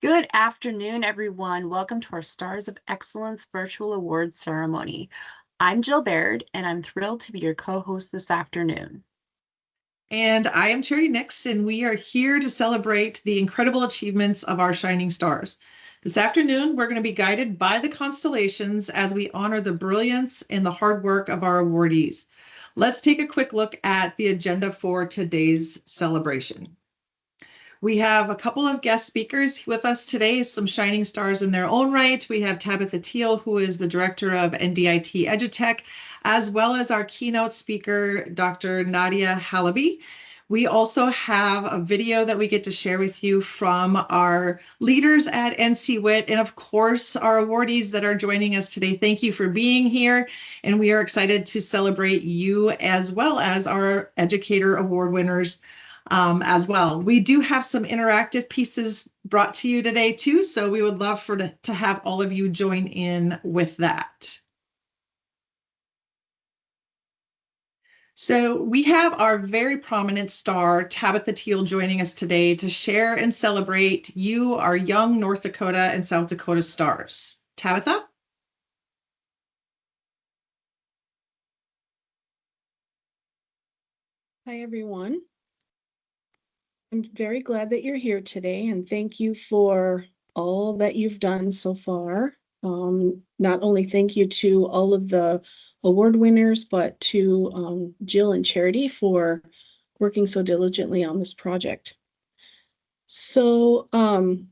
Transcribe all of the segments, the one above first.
Good afternoon, everyone. Welcome to our Stars of Excellence Virtual Awards Ceremony. I'm Jill Baird, and I'm thrilled to be your co-host this afternoon. And I am Charity Nix, and we are here to celebrate the incredible achievements of our shining stars. This afternoon, we're going to be guided by the constellations as we honor the brilliance and the hard work of our awardees. Let's take a quick look at the agenda for today's celebration. We have a couple of guest speakers with us today, some shining stars in their own right. We have Tabitha Teal, who is the director of NDIT EduTech, as well as our keynote speaker, Dr. Nadia Halaby. We also have a video that we get to share with you from our leaders at NCWIT, and of course, our awardees that are joining us today. Thank you for being here, and we are excited to celebrate you as well as our Educator Award winners as well. We do have some interactive pieces brought to you today too, so we would love to have all of you join in with that. So we have our very prominent star, Tabitha Teal, joining us today to share and celebrate you, our young North Dakota and South Dakota stars. Tabitha? Hi, everyone. I'm very glad that you're here today, and thank you for all that you've done so far. Not only thank you to all of the award winners, but to Jill and Charity for working so diligently on this project. So I'm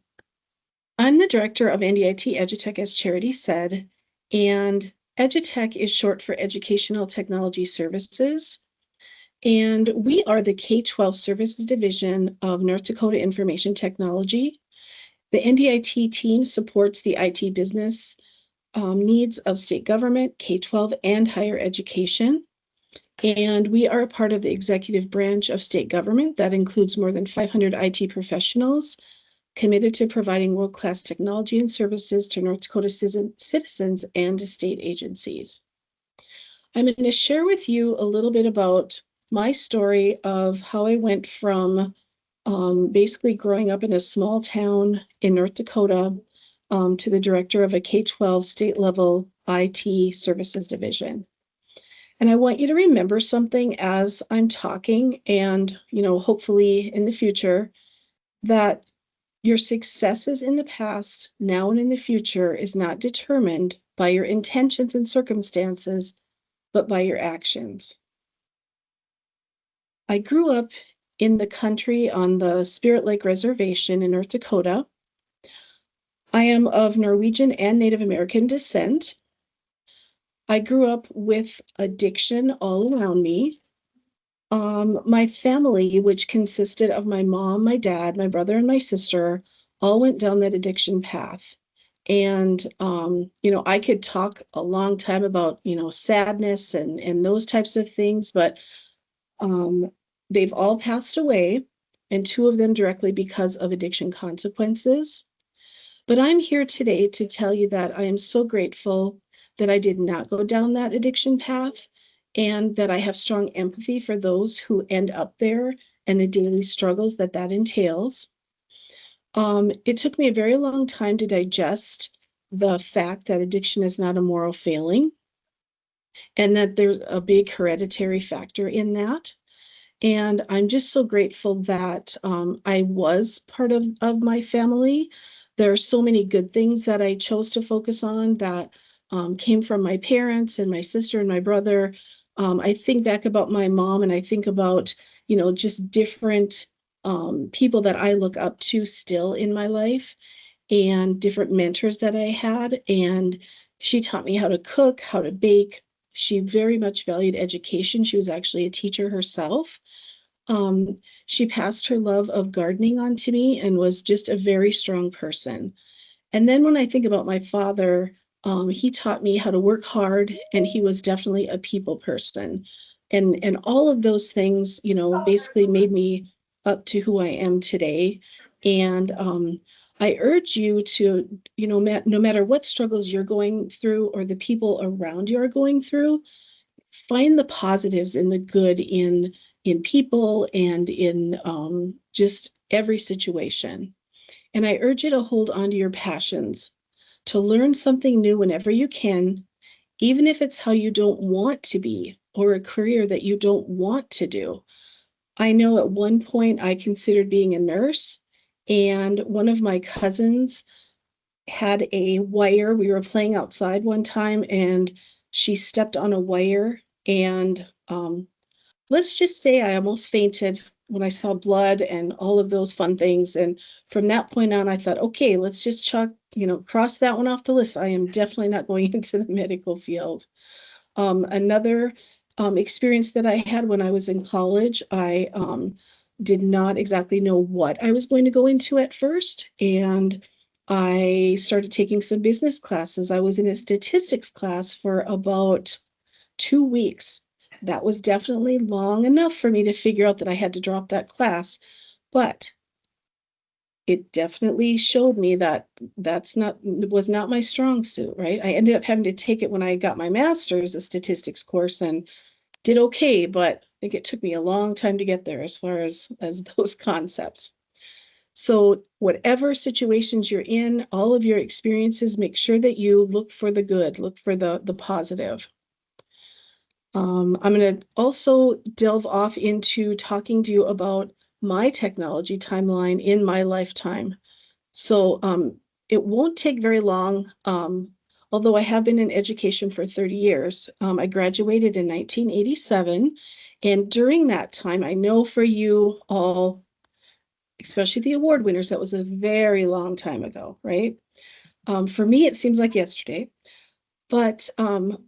the director of NDIT EduTech, as Charity said, and EduTech is short for Educational Technology Services. And we are the K-12 Services Division of North Dakota Information Technology. The NDIT team supports the IT business needs of state government, K-12, and higher education. And we are a part of the executive branch of state government that includes more than 500 IT professionals committed to providing world-class technology and services to North Dakota citizens and to state agencies. I'm going to share with you a little bit about my story of how I went from basically growing up in a small town in North Dakota to the director of a K-12 state level IT services division. And I want you to remember something as I'm talking and, hopefully in the future, that your successes in the past, now and in the future, is not determined by your intentions and circumstances, but by your actions. I grew up in the country on the Spirit Lake Reservation in North Dakota. I am of Norwegian and Native American descent. I grew up with addiction all around me. My family, which consisted of my mom, my dad, my brother, and my sister, all went down that addiction path. And, I could talk a long time about, sadness and those types of things, but they've all passed away, and two of them directly because of addiction consequences. But I'm here today to tell you that I am so grateful that I did not go down that addiction path, and that I have strong empathy for those who end up there and the daily struggles that entails. It took me a very long time to digest the fact that addiction is not a moral failing, and that there's a big hereditary factor in that. And I'm just so grateful that I was part of my family. There are so many good things that I chose to focus on that came from my parents and my sister and my brother. I think back about my mom, and I think about, just different people that I look up to still in my life, and different mentors that I had. And she taught me how to cook, how to bake. She very much valued education. She was actually a teacher herself. She passed her love of gardening on to me and was just a very strong person. And then when I think about my father, he taught me how to work hard, and he was definitely a people person. And all of those things, basically made me up to who I am today. And I urge you to, no matter what struggles you're going through or the people around you are going through, find the positives and the good in people and in just every situation. And I urge you to hold on to your passions, to learn something new whenever you can, even if it's how you don't want to be or a career that you don't want to do. I know at one point I considered being a nurse, and one of my cousins had a wire. We were playing outside one time and she stepped on a wire, and let's just say I almost fainted when I saw blood and all of those fun things. And from that point on, I thought, okay, let's just cross that one off the list. I am definitely not going into the medical field. Another experience that I had when I was in college, I did not exactly know what I was going to go into at first. And I started taking some business classes. I was in a statistics class for about 2 weeks. That was definitely long enough for me to figure out that I had to drop that class. But it definitely showed me that was not my strong suit, right? I ended up having to take it when I got my master's, a statistics course, and did okay, but I think it took me a long time to get there as far as those concepts. So whatever situations you're in, all of your experiences, make sure that you look for the good, look for the positive. I'm going to also delve off into talking to you about my technology timeline in my lifetime. So it won't take very long. Although I have been in education for 30 years. I graduated in 1987. And during that time, I know for you all, especially the award winners, that was a very long time ago, right? For me, it seems like yesterday. But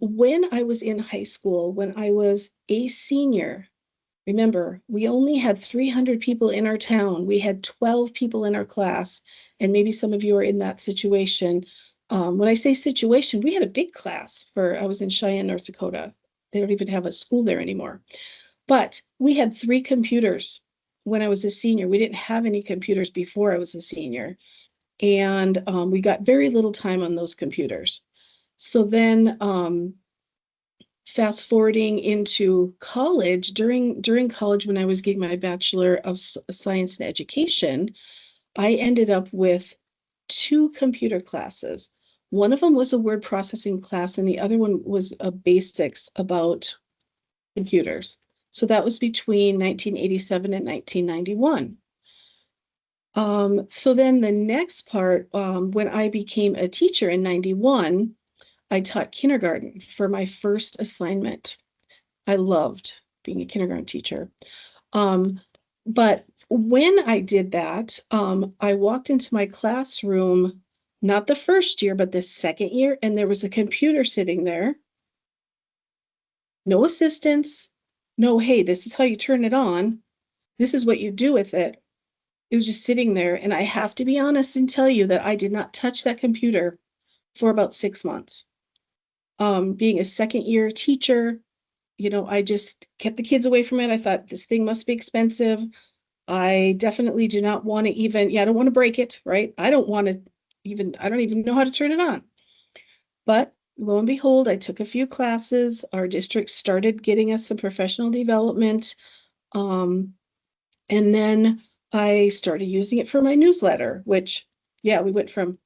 when I was in high school, when I was a senior, remember, we only had 300 people in our town. We had 12 people in our class, and maybe some of you are in that situation. When I say situation, we had a big class I was in Cheyenne, North Dakota. They don't even have a school there anymore. But we had 3 computers when I was a senior. We didn't have any computers before I was a senior. And we got very little time on those computers. So then fast forwarding into college, during college, when I was getting my Bachelor of Science in Education, I ended up with 2 computer classes. One of them was a word processing class, and the other one was a basics about computers. So that was between 1987 and 1991. So then the next part, when I became a teacher in 91, I taught kindergarten for my first assignment. I loved being a kindergarten teacher. But when I did that, I walked into my classroom, not the first year, but the second year, and there was a computer sitting there. No assistance. No, hey, this is how you turn it on. This is what you do with it. It was just sitting there. And I have to be honest and tell you that I did not touch that computer for about 6 months. Being a second year teacher, I just kept the kids away from it. I thought this thing must be expensive. I definitely do not want to I don't want to break it, right? I don't even know how to turn it on. But lo and behold, I took a few classes. Our district started getting us some professional development. And then I started using it for my newsletter, which, yeah, we went from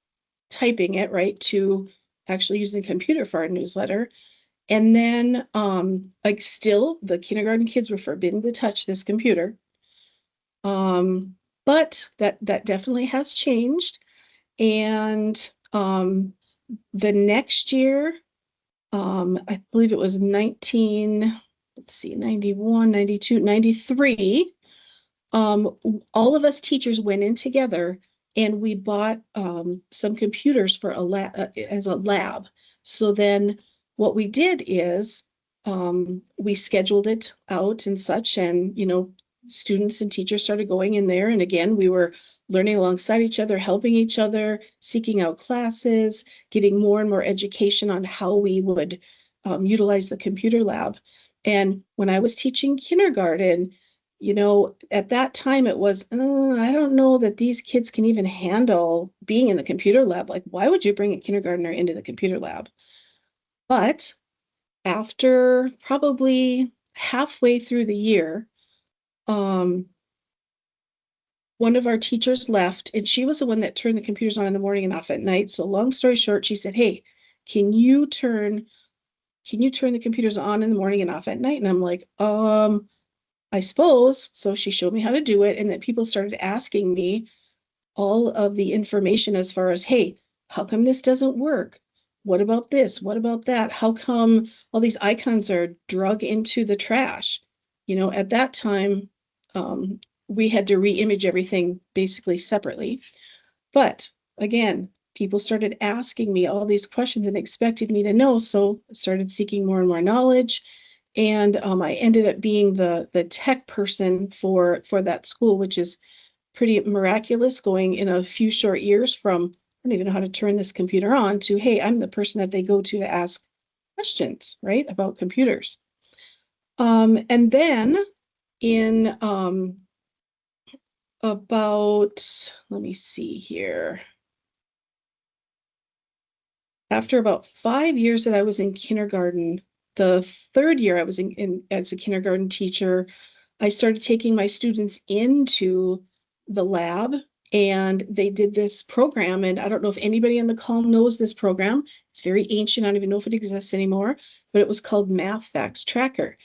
typing it, right, to actually using the computer for our newsletter. And then, like, still, the kindergarten kids were forbidden to touch this computer. But that definitely has changed. And the next year, I believe it was 91, 92, 93. All of us teachers went in together and we bought some computers for as a lab. So then what we did is we scheduled it out and such, and students and teachers started going in there. And again, we were learning alongside each other, helping each other, seeking out classes, getting more and more education on how we would utilize the computer lab. And when I was teaching kindergarten, at that time it was, I don't know that these kids can even handle being in the computer lab. Like, why would you bring a kindergartner into the computer lab? But after probably halfway through the year, one of our teachers left, and she was the one that turned the computers on in the morning and off at night. So long story short, she said, "Hey, can you turn the computers on in the morning and off at night?" And I'm like, I suppose. So she showed me how to do it. And then people started asking me all of the information as far as, hey, how come this doesn't work? What about this? What about that? How come all these icons are drug into the trash? At that time, we had to re-image everything basically separately. But again, people started asking me all these questions and expected me to know. So I started seeking more and more knowledge. And I ended up being the tech person for that school, which is pretty miraculous, going in a few short years from I don't even know how to turn this computer on to, hey, I'm the person that they go to ask questions, right, about computers. And then in let me see here, after about 5 years that I was in kindergarten, the third year I was in as a kindergarten teacher, I started taking my students into the lab, and they did this program. And I don't know if anybody on the call knows this program. It's very ancient. I don't even know if it exists anymore, but it was called Math Facts Tracker.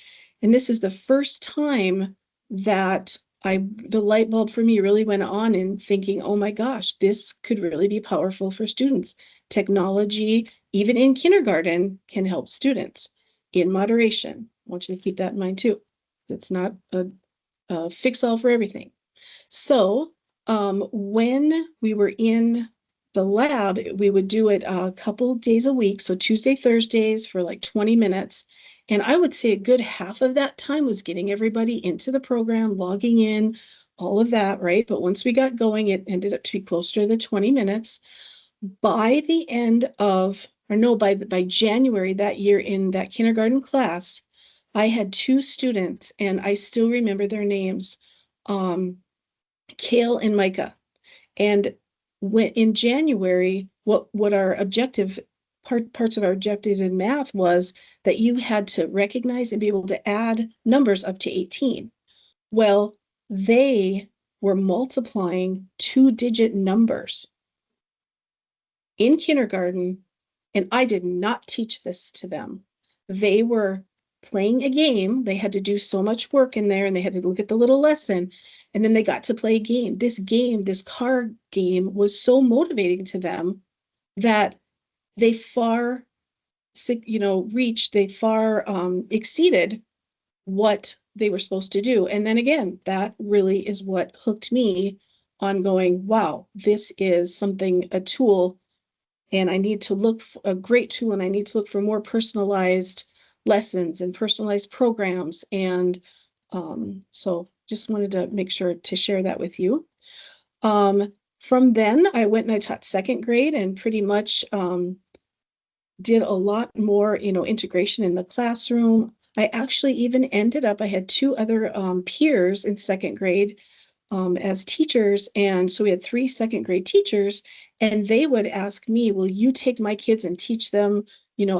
And this is the first time that the light bulb for me really went on in thinking, oh my gosh, this could really be powerful for students. Technology, even in kindergarten, can help students in moderation. I want you to keep that in mind too. It's not a fix all for everything. So when we were in the lab, we would do it a couple days a week. So Tuesday, Thursdays for like 20 minutes. And I would say a good half of that time was getting everybody into the program, logging in, all of that, right? But once we got going, it ended up to be closer to the 20 minutes. By the end of, or no, by January that year in that kindergarten class, I had two students, and I still remember their names, Kale and Micah. And when in January, what our objective parts of our objectives in math was that you had to recognize and be able to add numbers up to 18. Well, they were multiplying two-digit numbers in kindergarten, and I did not teach this to them. They were playing a game. They had to do so much work in there, and they had to look at the little lesson, and then they got to play a game. This card game was so motivating to them that they far, exceeded what they were supposed to do. And then again, that really is what hooked me on going, wow, this is something, a tool, and I need to look for a great tool, and I need to look for more personalized lessons and personalized programs. And so just wanted to make sure to share that with you. From then I went and I taught second grade, and pretty much did a lot more, integration in the classroom. I actually even ended up, I had two other peers in second grade as teachers. And so we had three second grade teachers, and they would ask me, will you take my kids and teach them,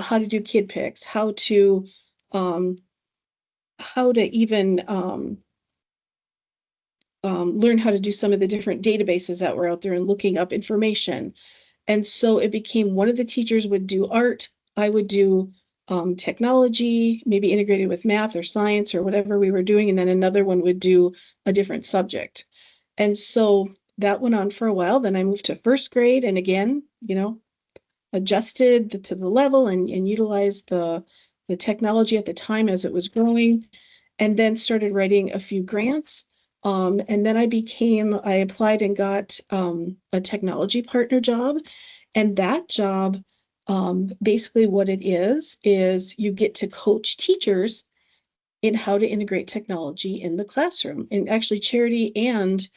how to do kid picks, um, how to even learn how to do some of the different databases that were out there and looking up information. And so it became one of the teachers would do art, I would do technology, maybe integrated with math or science or whatever we were doing, and then another one would do a different subject. And so that went on for a while. Then I moved to first grade, and again, adjusted to the level and utilized the technology at the time as it was growing, and then started writing a few grants. And then I applied and got a technology partner job. And that job, basically what it is you get to coach teachers in how to integrate technology in the classroom. And actually Charity and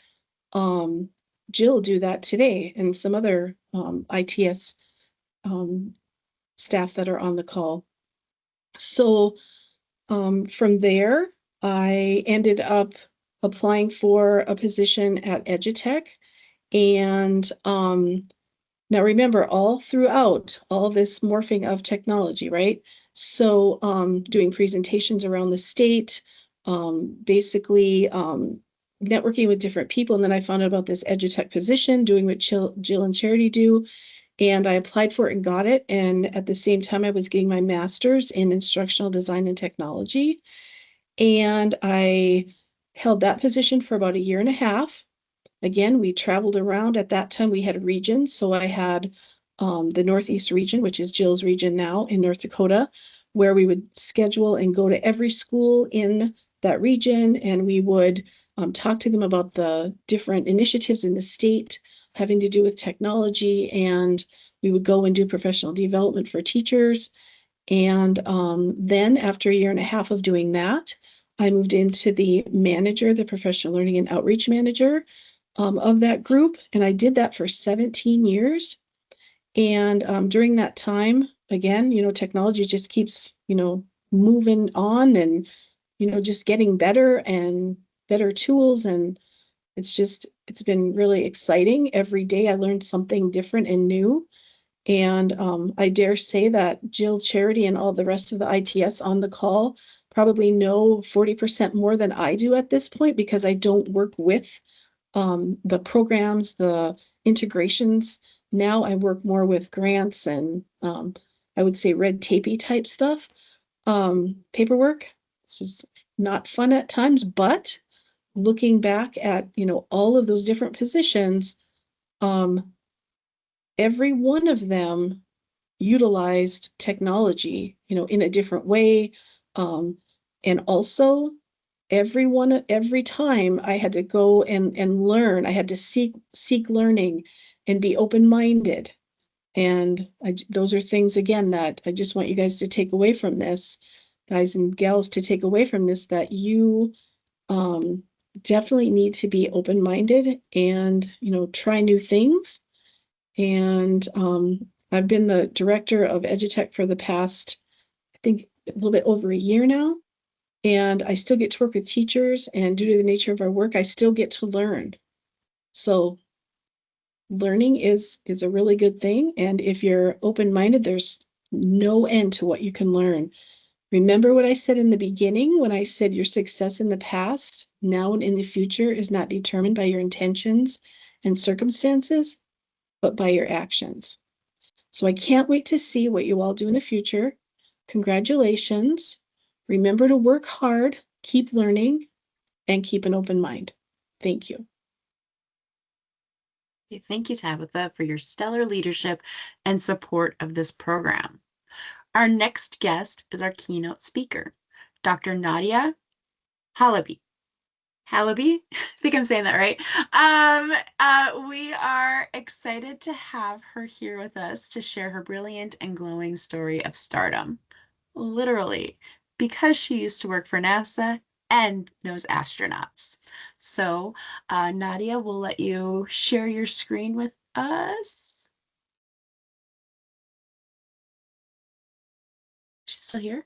Jill do that today, and some other ITS staff that are on the call. So from there, I ended up applying for a position at Edutech. And now remember, all throughout all this morphing of technology, right? So doing presentations around the state, basically networking with different people. And then I found out about this edutech position, doing what Jill and Charity do. And I applied for it and got it. And at the same time, I was getting my master's in instructional design and technology. And I held that position for about a year and a half. Again, we traveled around. At that time, we had regions. So I had the Northeast region, which is Jill's region now in North Dakota, where we would schedule and go to every school in that region. And we would talk to them about the different initiatives in the state having to do with technology. And we would go and do professional development for teachers. And then after a year and a half of doing that, I moved into the manager, the professional learning and outreach manager of that group. And I did that for 17 years. And during that time, again, technology just keeps, moving on and, just getting better and better tools. And it's been really exciting. Every day I learned something different and new. And I dare say that Jill, Charity, and all the rest of the ITS on the call probably know 40% more than I do at this point, because I don't work with the programs, the integrations. Now I work more with grants and I would say red tapey type stuff, paperwork. It's just not fun at times, but looking back at, all of those different positions, every one of them utilized technology, in a different way. And also every time I had to go and learn, I had to seek learning and be open-minded. And those are things, again, that I just want you guys to take away from this, guys and gals, to take away from this, that you definitely need to be open-minded and, try new things. And I've been the director of EduTech for the past, I think, a little bit over a year now. And I still get to work with teachers, and due to the nature of our work, I still get to learn. So learning is a really good thing. And if you're open-minded, there's no end to what you can learn. Remember what I said in the beginning when I said your success in the past, now and in the future, is not determined by your intentions and circumstances, but by your actions. So I can't wait to see what you all do in the future. Congratulations. Remember to work hard, keep learning, and keep an open mind. Thank you. Thank you, Tabitha, for your stellar leadership and support of this program. Our next guest is our keynote speaker, Dr. Nadia Halabi. Halabi? I think I'm saying that right. We are excited to have her here with us to share her brilliant and glowing story of stardom. Literally, because she used to work for NASA and knows astronauts. So, Nadia, we'll let you share your screen with us. She's still here?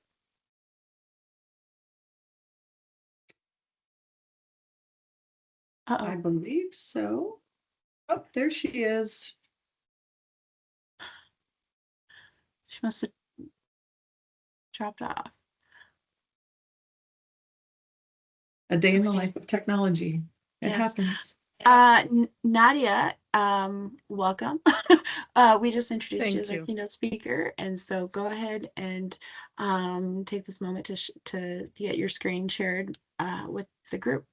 I Uh-oh. believe so. Oh, there she is. She must have dropped off. A day in the Okay. life of technology. It Yes. happens. Nadia, welcome. We just introduced you as our Thank you. keynote speaker, and so go ahead and take this moment to get your screen shared with the group.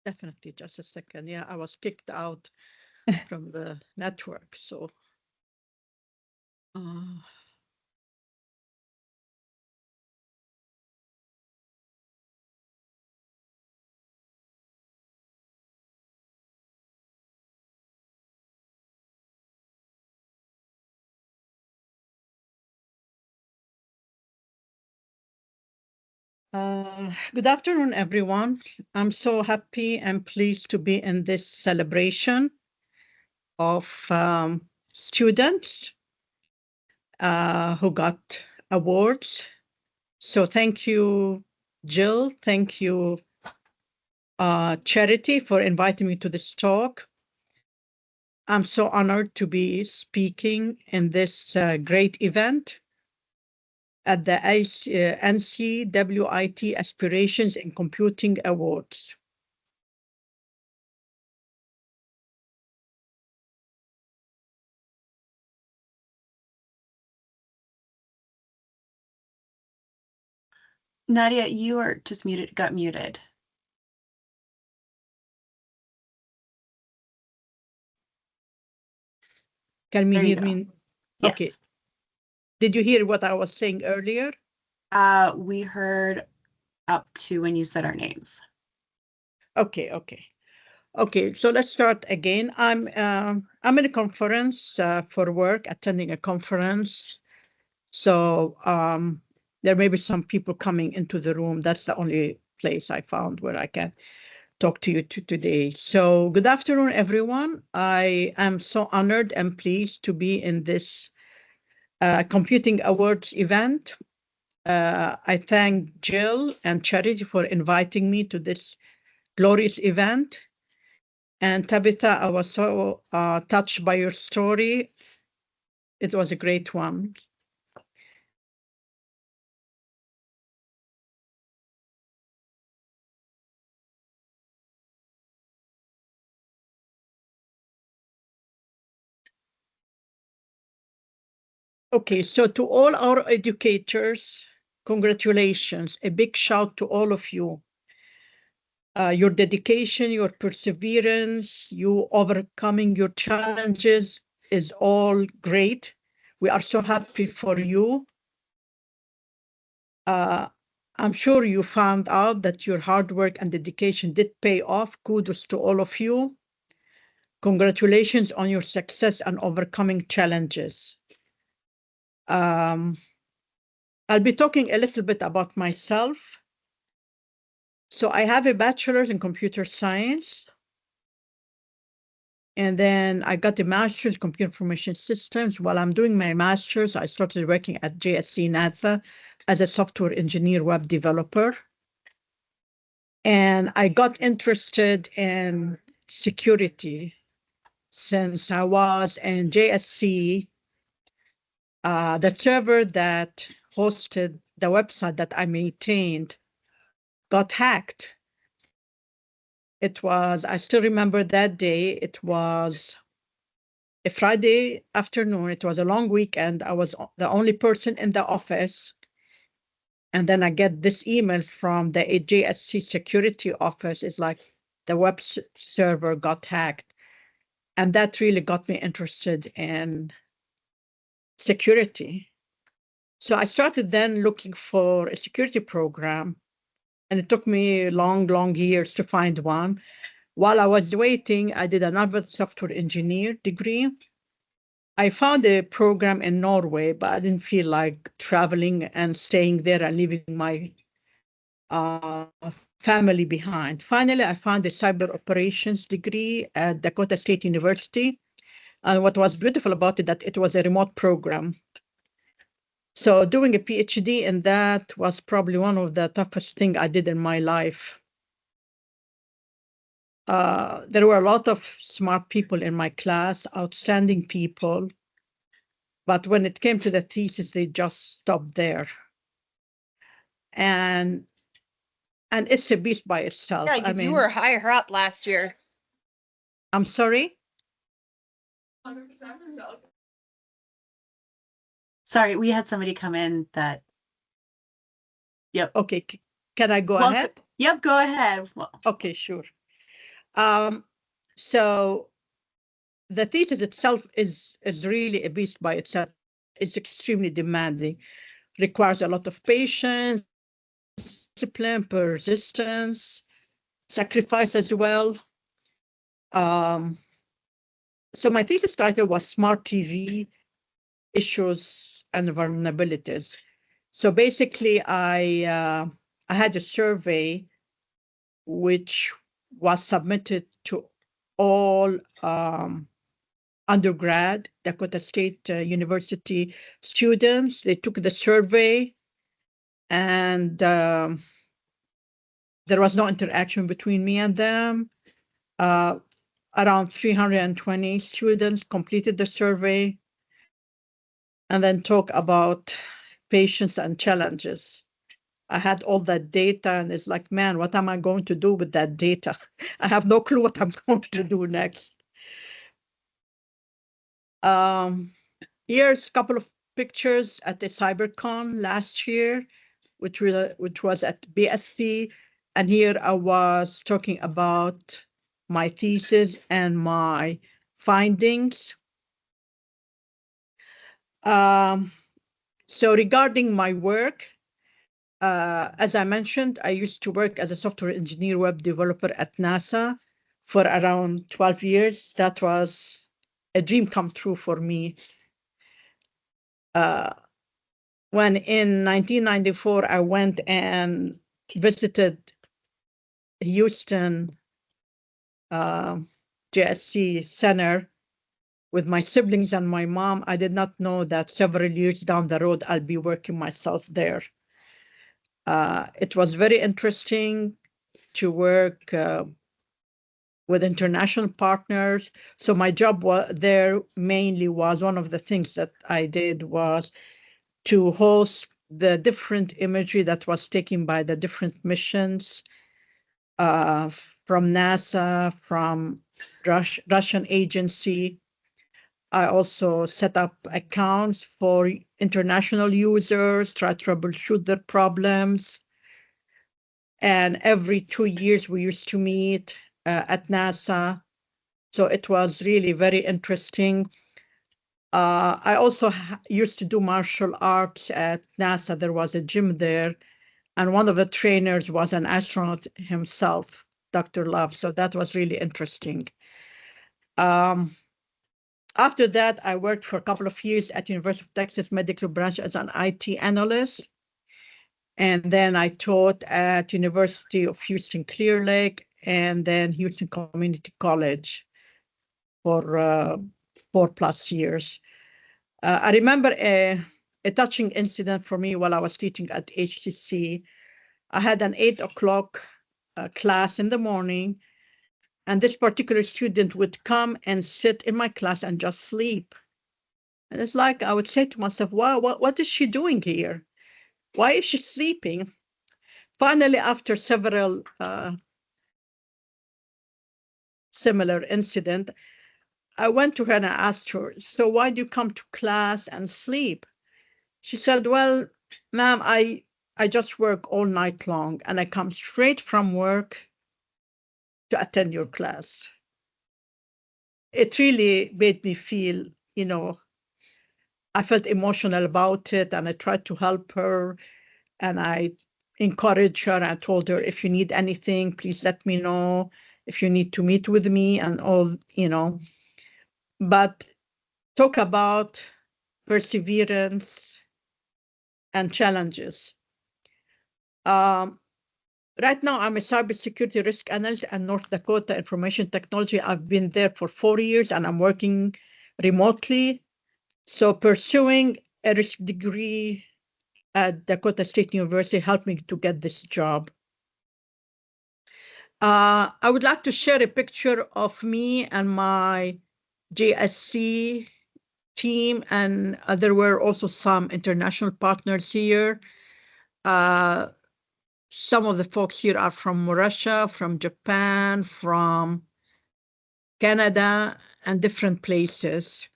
Definitely. Just a second. Yeah, I was kicked out from the network. So, good afternoon, everyone. I'm so happy and pleased to be in this celebration of students who got awards. So thank you, Jill. Thank you, Charity, for inviting me to this talk. I'm so honored to be speaking in this great event at the NCWIT Aspirations in Computing Awards. Nadia, you are just muted, got muted. Can you There you hear go. me? Okay. Yes. Did you hear what I was saying earlier? We heard up to when you said our names. Okay. Okay, so let's start again. I'm in a conference for work, attending a conference. So there may be some people coming into the room. That's the only place I found where I can talk to you today. So good afternoon, everyone. I am so honored and pleased to be in this Computing Awards event. I thank Jill and Charity for inviting me to this glorious event. And Tabitha, I was so touched by your story. It was a great one. Okay, so to all our educators, congratulations. A big shout to all of you. Your dedication, your perseverance, you overcoming your challenges is all great. We are so happy for you. I'm sure you found out that your hard work and dedication did pay off. Kudos to all of you. Congratulations on your success and overcoming challenges. I'll be talking a little bit about myself. So I have a bachelor's in computer science. And then I got a master's in computer information systems. While I'm doing my master's, I started working at JSC NASA as a software engineer web developer. And I got interested in security since I was in JSC. The server that hosted the website that I maintained got hacked. I still remember that day. It was a Friday afternoon. It was a long weekend. I was the only person in the office. And then I get this email from the JSC security office. It's like the web server got hacked. And that really got me interested in security. So I started then looking for a security program. And it took me long years to find one. While I was waiting, I did another software engineer degree. I found a program in Norway, but I didn't feel like traveling and staying there and leaving my uh, family behind. Finally, I found a cyber operations degree at Dakota State University. And what was beautiful about it, that it was a remote program. So doing a PhD in that was probably one of the toughest things I did in my life. There were a lot of smart people in my class, outstanding people. But when it came to the thesis, they just stopped there. And it's a beast by itself. Yeah, because you were higher up last year. I'm sorry? Sorry, we had somebody come in that. Yep. Okay, can I go ahead? Yep, go ahead. Okay, sure. So the thesis itself is really a beast by itself. It's extremely demanding, requires a lot of patience, discipline, persistence, sacrifice as well. So my thesis title was Smart TV Issues and Vulnerabilities. So basically, I had a survey which was submitted to all undergrad Dakota State University students. They took the survey, and there was no interaction between me and them. Around 320 students completed the survey, and then talk about patience and challenges. I had all that data, and it's like, man, what am I going to do with that data? I have no clue what I'm going to do next. Here's a couple of pictures at the CyberCon last year which was at BSc, and here I was talking about my thesis and my findings. So regarding my work, as I mentioned, I used to work as a software engineer web developer at NASA for around 12 years. That was a dream come true for me. When in 1994, I went and visited Houston JSC Center with my siblings and my mom, I did not know that several years down the road, I'll be working myself there. It was very interesting to work with international partners. So my job there mainly was, one of the things that I did was to host the different imagery that was taken by the different missions from NASA, from Russian agency. I also set up accounts for international users, try to troubleshoot their problems. And every 2 years, we used to meet at NASA. So it was really very interesting. I also used to do martial arts at NASA. There was a gym there, and one of the trainers was an astronaut himself, Dr. Love. So that was really interesting. After that, I worked for a couple of years at University of Texas Medical Branch as an IT analyst. And then I taught at University of Houston Clear Lake and then Houston Community College for 4+ years. I remember a touching incident for me while I was teaching at HTC. I had an 8 o'clock class in the morning, and this particular student would come and sit in my class and just sleep. And it's like I would say to myself, wow, what is she doing here? Why is she sleeping? Finally, after several similar incidents, I went to her and I asked her, so why do you come to class and sleep? She said, well, ma'am, I just work all night long and I come straight from work to attend your class. It really made me feel, I felt emotional about it, and I tried to help her and I encouraged her. I told her, if you need anything, please let me know. If you need to meet with me and all, But talk about perseverance and challenges. Right now, I'm a cybersecurity risk analyst at North Dakota Information Technology. I've been there for 4 years and I'm working remotely. So pursuing a risk degree at Dakota State University helped me to get this job. I would like to share a picture of me and my JSC team, and there were also some international partners here. Some of the folks here are from Russia, from Japan, from Canada, and different places.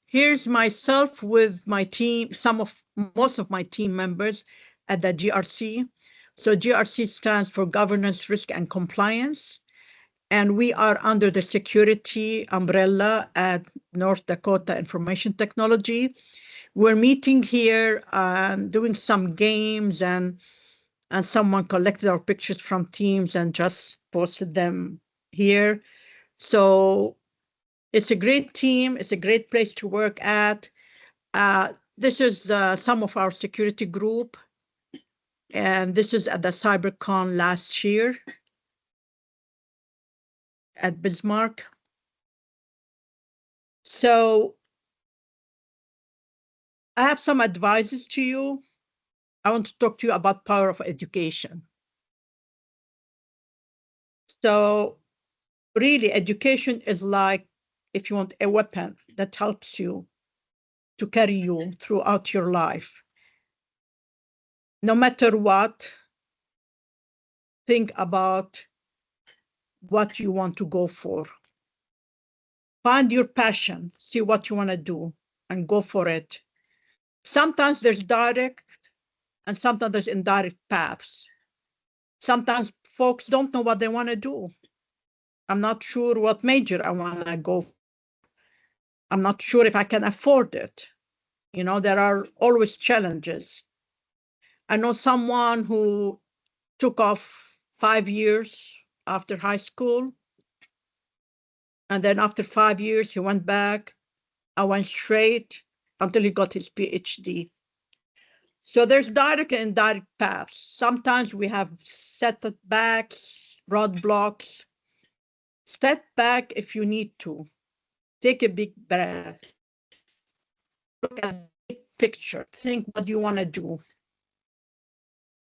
Here's myself with my team, most of my team members at the GRC. So GRC stands for Governance, Risk, and Compliance. And we are under the security umbrella at North Dakota Information Technology. We're meeting here and doing some games, and someone collected our pictures from Teams and just posted them here. So it's a great team. It's a great place to work at. This is some of our security group. And this is at the CyberCon last year at Bismarck. So I have some advices to you. I want to talk to you about power of education. So really, education is like, if you want, a weapon that helps you to carry you throughout your life. No matter what, think about what you want to go for. Find your passion, see what you want to do. and go for it. Sometimes there's direct and sometimes there's indirect paths. Sometimes folks don't know what they want to do. I'm not sure what major I want to go for. I'm not sure if I can afford it. There are always challenges. I know someone who took off 5 years after high school. And then after 5 years, he went back. I went straight until he got his PhD. So there's direct and indirect paths. Sometimes we have setbacks, roadblocks. Step back if you need to. Take a big breath. Look at the big picture. Think what you want to do.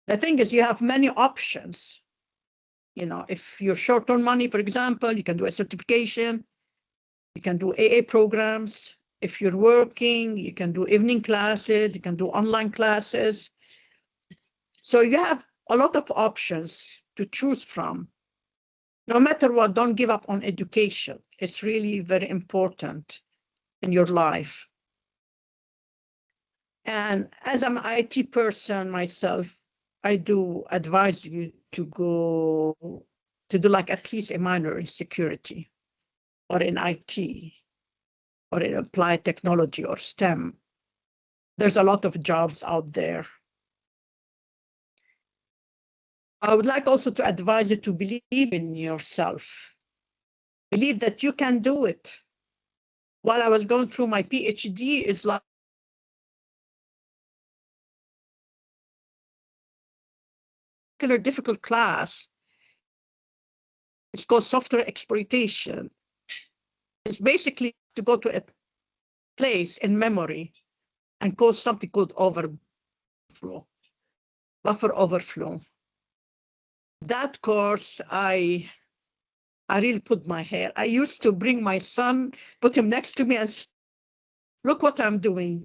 The thing is, you have many options. If you're short on money, for example, you can do a certification. You can do AA programs. If you're working, you can do evening classes. You can do online classes. So you have a lot of options to choose from. No matter what, don't give up on education. It's really very important in your life. And as an IT person myself, I do advise you to go to do like at least a minor in security or in IT or in applied technology or STEM. There's a lot of jobs out there. I would like also to advise you to believe in yourself. Believe that you can do it. While I was going through my PhD, it's like a difficult class. It's called software exploitation. It's basically to go to a place in memory and cause something called buffer overflow. That course, I really put my hair. I used to bring my son, put him next to me and say, look what I'm doing.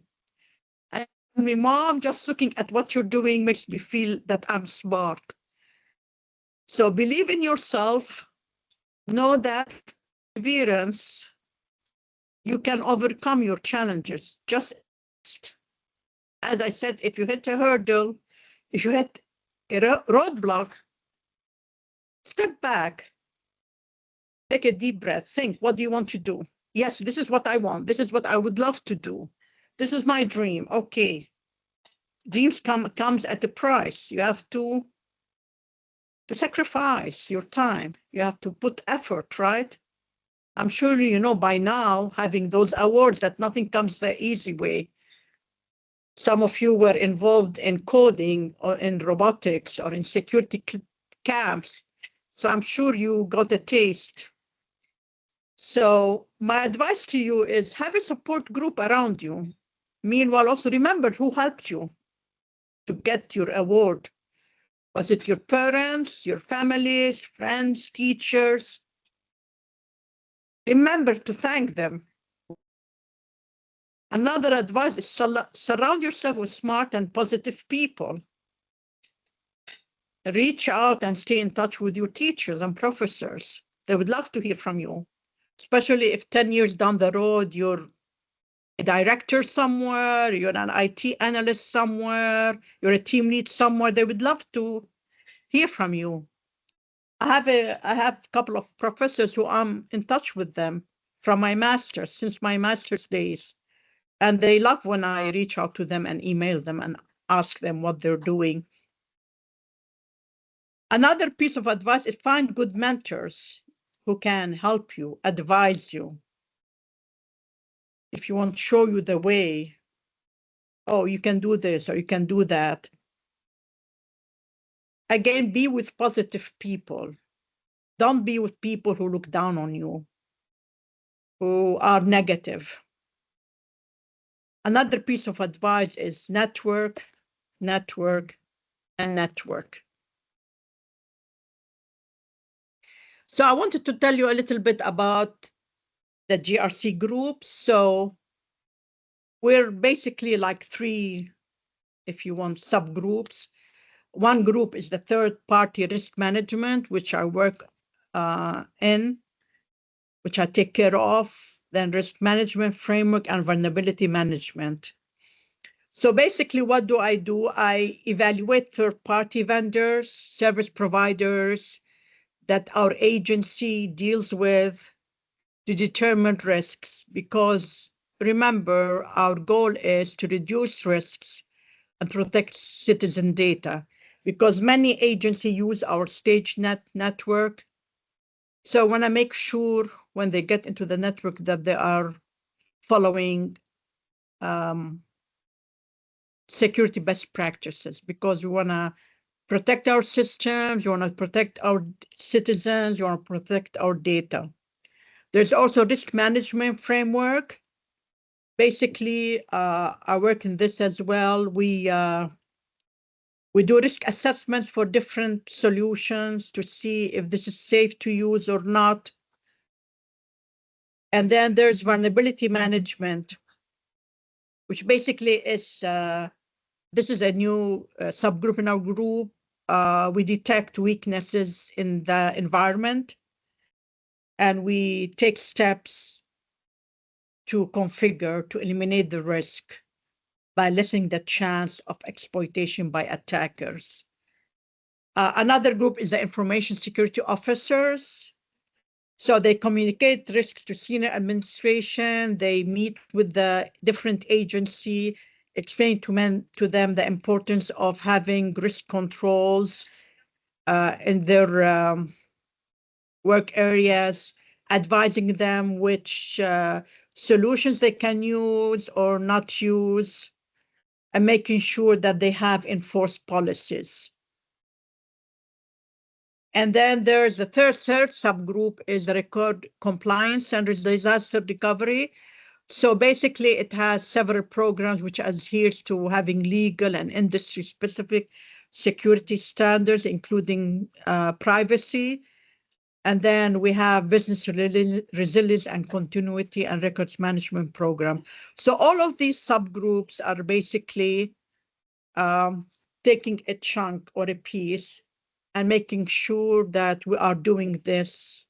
And my mom, just looking at what you're doing makes me feel that I'm smart. So believe in yourself. Know that perseverance, you can overcome your challenges. Just as I said, if you hit a hurdle, if you hit a roadblock, step back, take a deep breath, think, what do you want to do? Yes, this is what I want. This is what I would love to do. This is my dream. Okay. Dreams comes at a price. You have to sacrifice your time. You have to put effort, right? I'm sure you know by now, having those awards, that nothing comes the easy way. Some of you were involved in coding or in robotics or in security camps. So I'm sure you got a taste. So my advice to you is have a support group around you. Meanwhile, also remember who helped you to get your award. Was it your parents, your families, friends, teachers? Remember to thank them. Another advice is surround yourself with smart and positive people. Reach out and stay in touch with your teachers and professors. They would love to hear from you, especially if 10 years down the road, you're a director somewhere, you're an IT analyst somewhere, you're a team lead somewhere. They would love to hear from you. I have a couple of professors who I'm in touch with them from my master's, since my master's days. And they love when I reach out to them and email them and ask them what they're doing. Another piece of advice is find good mentors who can help you, advise you. If you want to show you the way, oh, you can do this or you can do that. Again, be with positive people. Don't be with people who look down on you, who are negative. Another piece of advice is network, network, and network. So I wanted to tell you a little bit about the GRC group. So we're basically like 3, if you want, subgroups. One group is the third-party risk management, which I work in, which I take care of. then risk management framework, and vulnerability management. So basically, what do? I evaluate third-party vendors, service providers that our agency deals with to determine risks, because remember, our goal is to reduce risks and protect citizen data, because many agencies use our StageNet network. So I want to make sure when they get into the network that they are following security best practices, because we want to protect our systems, we want to protect our citizens, we want to protect our data. There's also risk management framework. Basically, I work in this as well. We do risk assessments for different solutions to see if this is safe to use or not. And then there's vulnerability management, which basically is, this is a new subgroup in our group. We detect weaknesses in the environment, and we take steps to configure, to eliminate the risk by lessening the chance of exploitation by attackers. Another group is the information security officers. So they communicate risks to senior administration. They meet with the different agency, explain to them the importance of having risk controls in their work areas, advising them which solutions they can use or not use, and making sure that they have enforced policies. And then there's the third subgroup is the record compliance and disaster recovery. So basically it has several programs which adheres to having legal and industry specific security standards, including privacy. And then we have business resilience and continuity and records management program. So all of these subgroups are basically taking a chunk or a piece and making sure that we are doing this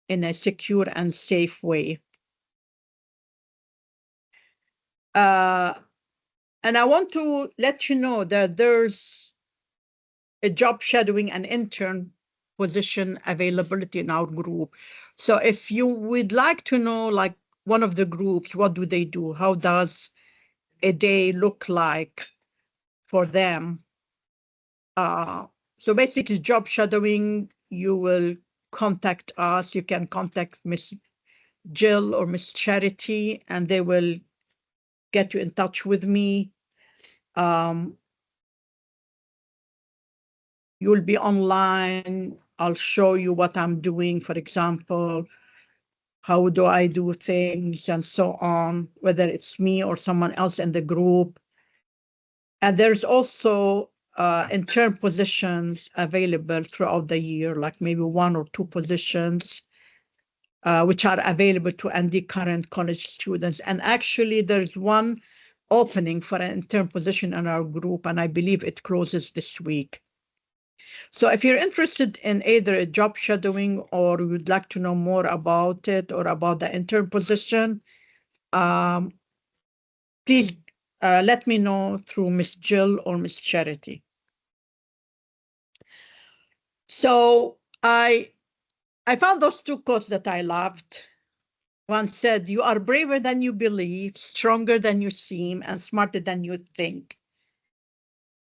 in a secure and safe way. And I want to let you know that there's a job shadowing and intern position availability in our group. So if you would like to know, like one of the groups, what do they do? How does a day look like for them? So basically job shadowing, you will contact us. You can contact Miss Jill or Miss Charity, and they will get you in touch with me. You'll be online. I'll show you what I'm doing, for example, how do I do things and so on, whether it's me or someone else in the group. And there's also intern positions available throughout the year, like maybe 1 or 2 positions, which are available to ND current college students. And actually there's one opening for an intern position in our group, and I believe it closes this week. So if you're interested in either a job shadowing or would like to know more about it or about the intern position, please let me know through Miss Jill or Miss Charity. So I found those 2 quotes that I loved. One said, "You are braver than you believe, stronger than you seem, and smarter than you think."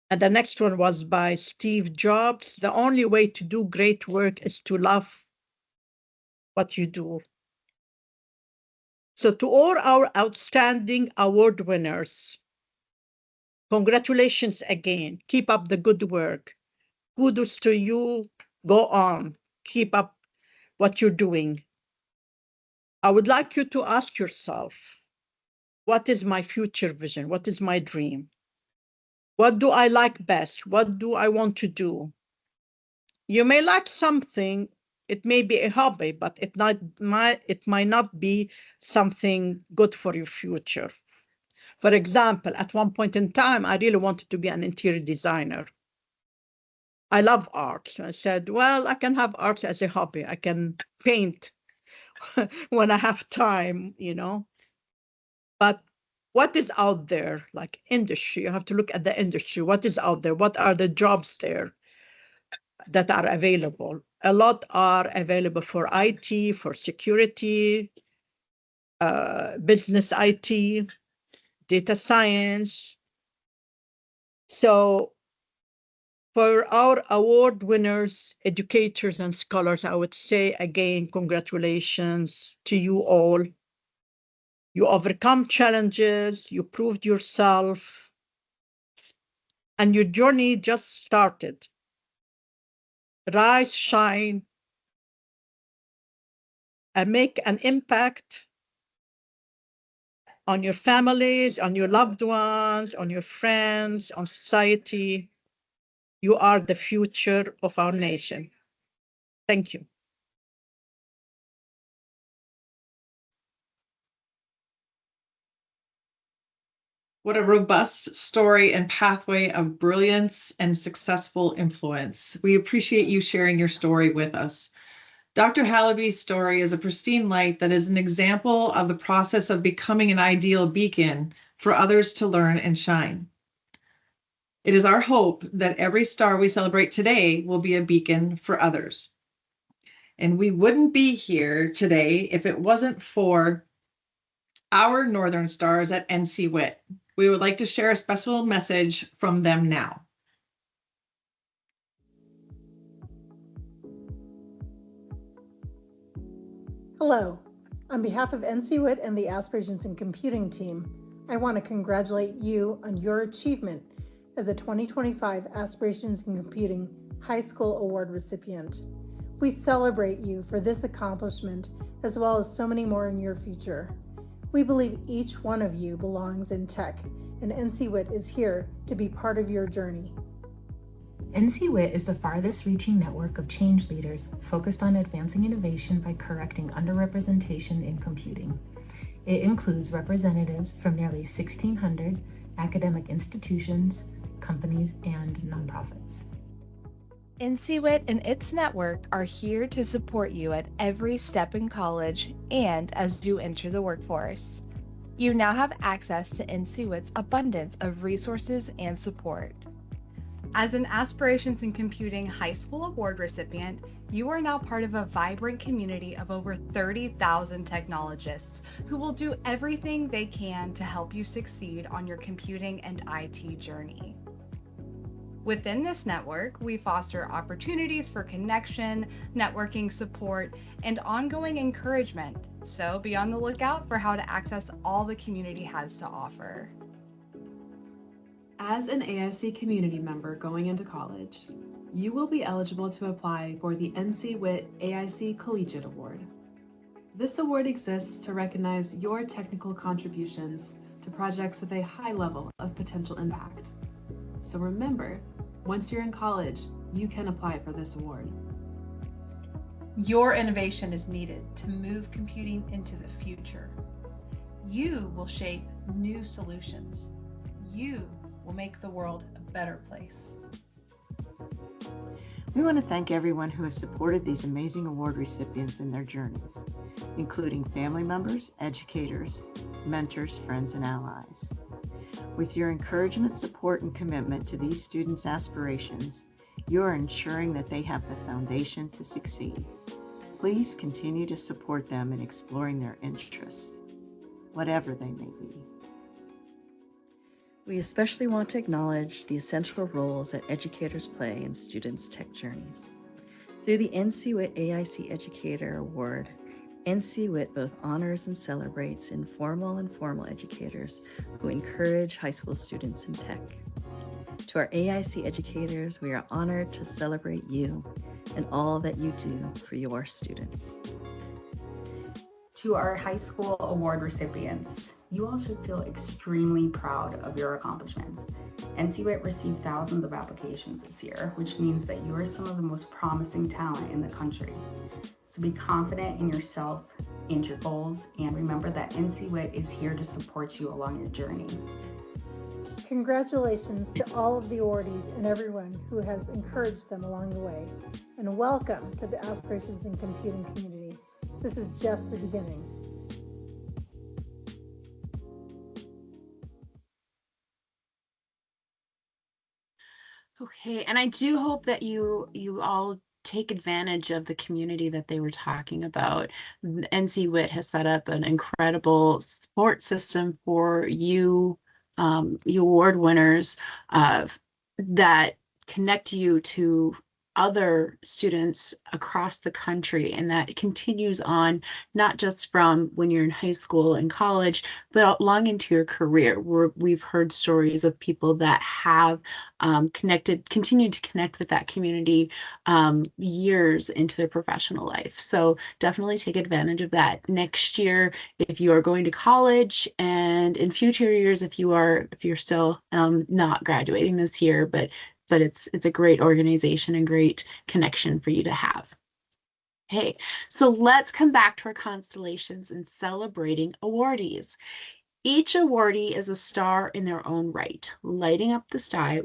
And the next one was by Steve Jobs. "The only way to do great work is to love what you do." So to all our outstanding award winners, congratulations again. Keep up the good work. Kudos to you. Go on. Keep up what you're doing. I would like you to ask yourself, what is my future vision? What is my dream? What do I like best? What do I want to do? You may like something, it may be a hobby, but it might not be something good for your future. For example, at one point in time, I really wanted to be an interior designer. I love art. So I said, well, I can have art as a hobby. I can paint when I have time, But what is out there, like industry? You have to look at the industry. What is out there? What are the jobs there that are available? A lot are available for IT, for security, business IT, data science. So for our award winners, educators, and scholars, I would say again, congratulations to you all. You overcome challenges, you proved yourself, and your journey just started. Rise, shine, and make an impact on your families, on your loved ones, on your friends, on society. You are the future of our nation. Thank you. What a robust story and pathway of brilliance and successful influence. We appreciate you sharing your story with us. Dr. Halaby's story is a pristine light that is an example of the process of becoming an ideal beacon for others to learn and shine. It is our hope that every star we celebrate today will be a beacon for others. And we wouldn't be here today if it wasn't for our Northern Stars at NCWIT. We would like to share a special message from them now. Hello. On behalf of NCWIT and the Aspirations in Computing team, I want to congratulate you on your achievement as a 2025 Aspirations in Computing High School Award recipient. We celebrate you for this accomplishment as well as so many more in your future. We believe each one of you belongs in tech, and NCWIT is here to be part of your journey. NCWIT is the farthest reaching network of change leaders focused on advancing innovation by correcting underrepresentation in computing. It includes representatives from nearly 1,600 academic institutions, companies, and nonprofits. NCWIT and its network are here to support you at every step in college and as you enter the workforce. You now have access to NCWIT's abundance of resources and support. As an Aspirations in Computing High School Award recipient, you are now part of a vibrant community of over 30,000 technologists who will do everything they can to help you succeed on your computing and IT journey. Within this network, we foster opportunities for connection, networking support, and ongoing encouragement, so be on the lookout for how to access all the community has to offer. As an AIC community member going into college, you will be eligible to apply for the NCWIT AIC Collegiate Award. This award exists to recognize your technical contributions to projects with a high level of potential impact. So remember, once you're in college, you can apply for this award. Your innovation is needed to move computing into the future. You will shape new solutions. You will make the world a better place. We want to thank everyone who has supported these amazing award recipients in their journeys, including family members, educators, mentors, friends, and allies. With your encouragement, support, and commitment to these students' aspirations, you are ensuring that they have the foundation to succeed. Please continue to support them in exploring their interests, whatever they may be. We especially want to acknowledge the essential roles that educators play in students' tech journeys. Through the NCWIT AIC Educator Award, NCWIT both honors and celebrates informal and formal educators who encourage high school students in tech. To our AIC educators, we are honored to celebrate you and all that you do for your students. To our high school award recipients, you all should feel extremely proud of your accomplishments. NCWIT received thousands of applications this year, which means that you are some of the most promising talent in the country. So be confident in yourself and your goals, and remember that NCWIT is here to support you along your journey. Congratulations to all of the awardees and everyone who has encouraged them along the way. And welcome to the Aspirations in Computing community. This is just the beginning. Okay, and I do hope that you all take advantage of the community that they were talking about. NCWIT has set up an incredible support system for you award winners, uh, that connect you to other students across the country, and that continues on not just from when you're in high school and college, but long into your career. We've heard stories of people that have continued to connect with that community years into their professional life. So definitely take advantage of that next year if you are going to college, and in future years if you're still not graduating this year, but it's a great organization and great connection for you to have. Okay, so let's come back to our constellations and celebrating awardees. Each awardee is a star in their own right, lighting up the sky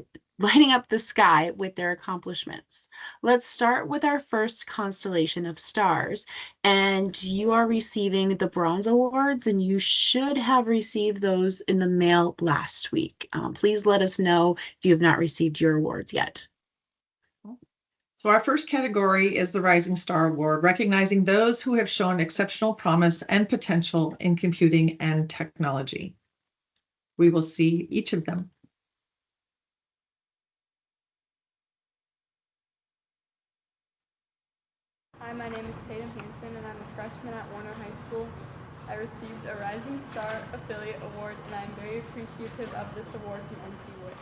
with their accomplishments. Let's start with our first constellation of stars, and you are receiving the Bronze Awards, and you should have received those in the mail last week. Please let us know if you have not received your awards yet. So our first category is the Rising Star Award, recognizing those who have shown exceptional promise and potential in computing and technology. We will see each of them. Hi, my name is Tatum Hansen, and I'm a freshman at Warner High School. I received a Rising Star Affiliate Award, and I'm very appreciative of this award from NCWIT.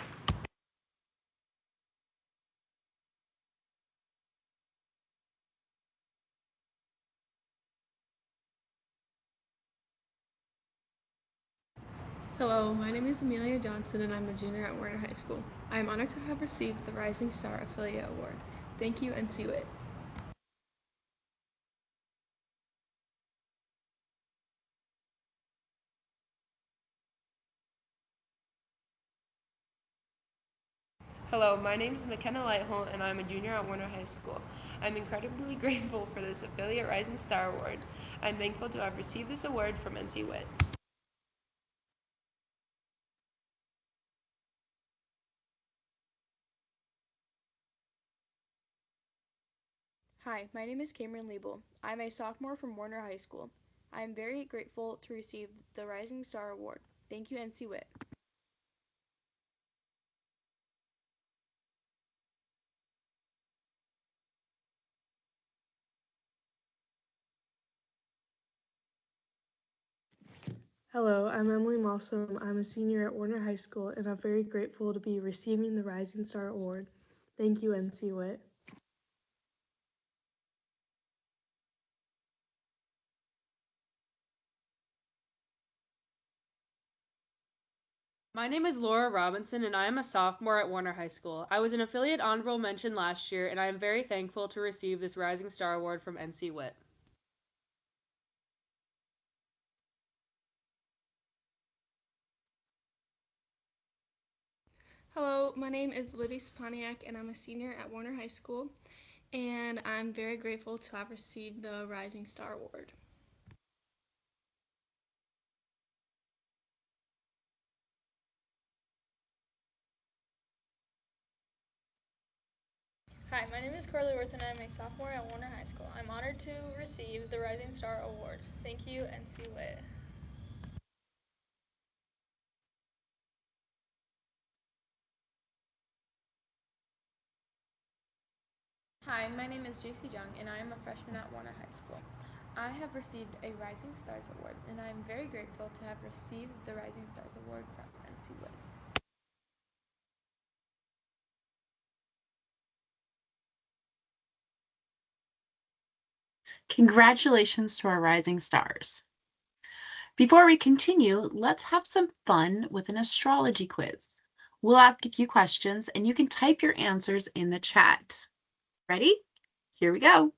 Hello, my name is Amelia Johnson, and I'm a junior at Warner High School. I am honored to have received the Rising Star Affiliate Award. Thank you, NCWIT. Hello, my name is McKenna Lightholt, and I'm a junior at Warner High School. I'm incredibly grateful for this Affiliate Rising Star Award. I'm thankful to have received this award from NCWIT. Hi, my name is Cameron Liebel. I'm a sophomore from Warner High School. I am very grateful to receive the Rising Star Award. Thank you, NCWIT. Hello, I'm Emily Malsom. I'm a senior at Warner High School, and I'm very grateful to be receiving the Rising Star Award. Thank you, NCWIT. My name is Laura Robinson, and I am a sophomore at Warner High School. I was an affiliate honorable mention last year, and I am very thankful to receive this Rising Star Award from NCWIT. Hello, my name is Libby Spaniak, and I'm a senior at Warner High School, and I'm very grateful to have received the Rising Star Award. Hi, my name is Carly Worth, and I'm a sophomore at Warner High School. I'm honored to receive the Rising Star Award. Thank you, NCWIT. Hi, my name is JC Jung, and I am a freshman at Warner High School. I have received a Rising Stars Award, and I am very grateful to have received the Rising Stars Award from NCWIT. Congratulations to our rising stars. Before we continue, let's have some fun with an astrology quiz. We'll ask a few questions, and you can type your answers in the chat. Ready? Here we go.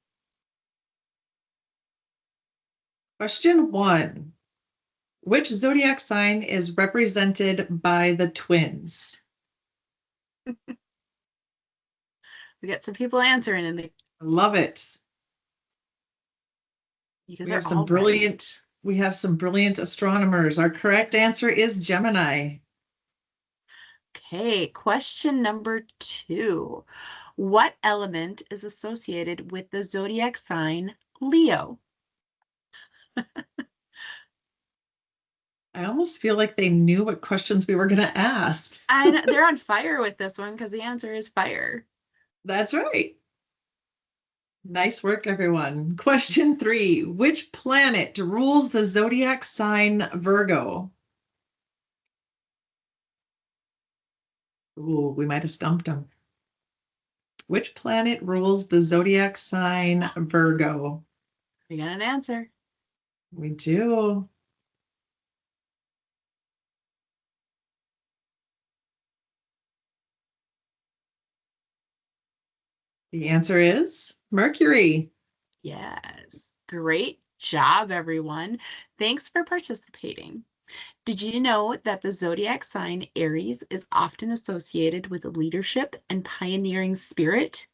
Question 1. Which zodiac sign is represented by the twins? We got some people answering, and they love it. You guys We are have some all right. brilliant astronomers. Our correct answer is Gemini. Okay, question number 2. What element is associated with the zodiac sign Leo? I almost feel like they knew what questions we were going to ask. And they're on fire with this one because the answer is fire. That's right. Nice work, everyone. Question 3. Which planet rules the zodiac sign Virgo? Ooh, we might have stumped them. Which planet rules the zodiac sign Virgo? We got an answer. We do. The answer is Mercury. Yes. Great job, everyone. Thanks for participating. Did you know that the zodiac sign Aries is often associated with leadership and pioneering spirit?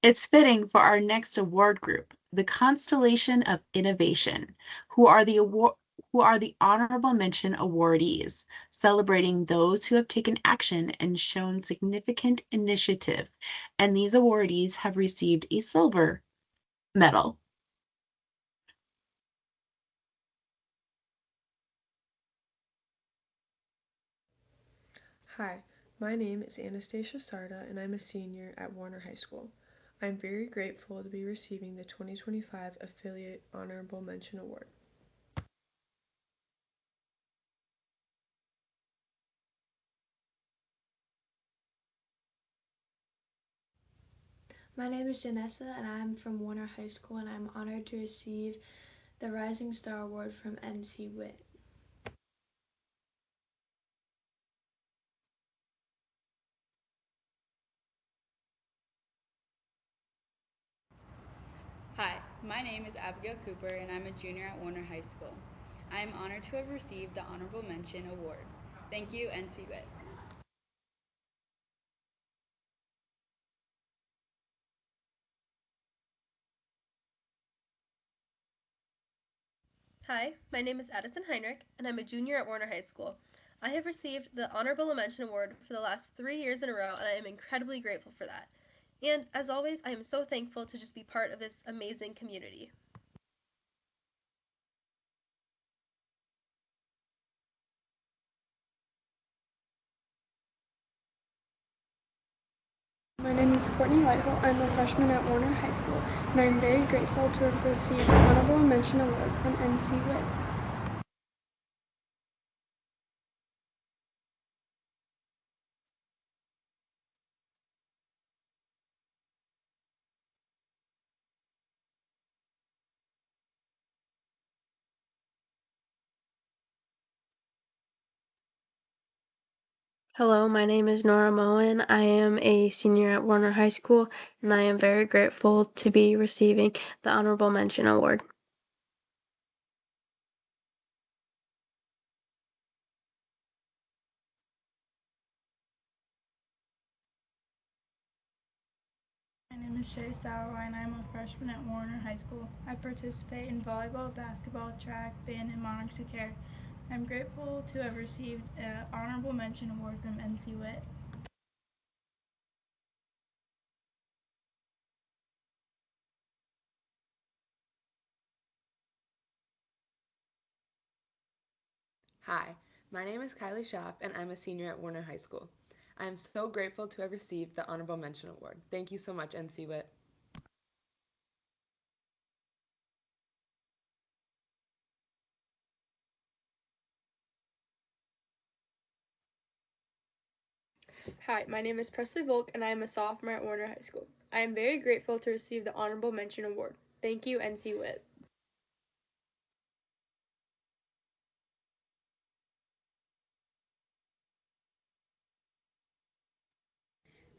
It's fitting for our next award group, the Constellation of Innovation, who are the honorable mention awardees, celebrating those who have taken action and shown significant initiative. And these awardees have received a silver medal. Hi, my name is Anastasia Sarda and I'm a senior at Warner High School. I'm very grateful to be receiving the 2025 Affiliate Honorable Mention Award. My name is Janessa and I'm from Warner High School and I'm honored to receive the Rising Star Award from NCWIT. Hi, my name is Abigail Cooper and I'm a junior at Warner High School. I am honored to have received the Honorable Mention Award. Thank you, NCWIT. Hi, my name is Addison Heinrich, and I'm a junior at Warner High School. I have received the Honorable Mention Award for the last 3 years in a row, and I am incredibly grateful for that. And as always, I am so thankful to just be part of this amazing community. My name is Courtney Lighthill. I'm a freshman at Warner High School, and I'm very grateful to have received the Honorable Mention Award from NCWIT. Hello, my name is Nora Moen. I am a senior at Warner High School and I am very grateful to be receiving the Honorable Mention Award. My name is Shay Sauerwein. I'm a freshman at Warner High School. I participate in volleyball, basketball, track, band, and Monarchs Who Care. I'm grateful to have received an Honorable Mention Award from NCWIT. Hi, my name is Kylie Schaff and I'm a senior at Warner High School. I am so grateful to have received the Honorable Mention Award. Thank you so much, NCWIT. Hi, my name is Presley Volk, and I am a sophomore at Warner High School. I am very grateful to receive the Honorable Mention Award. Thank you, NCWIT.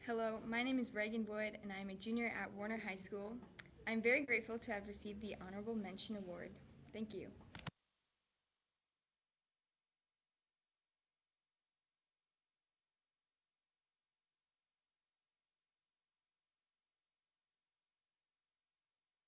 Hello, my name is Reagan Boyd and I am a junior at Warner High School. I'm very grateful to have received the Honorable Mention Award. Thank you.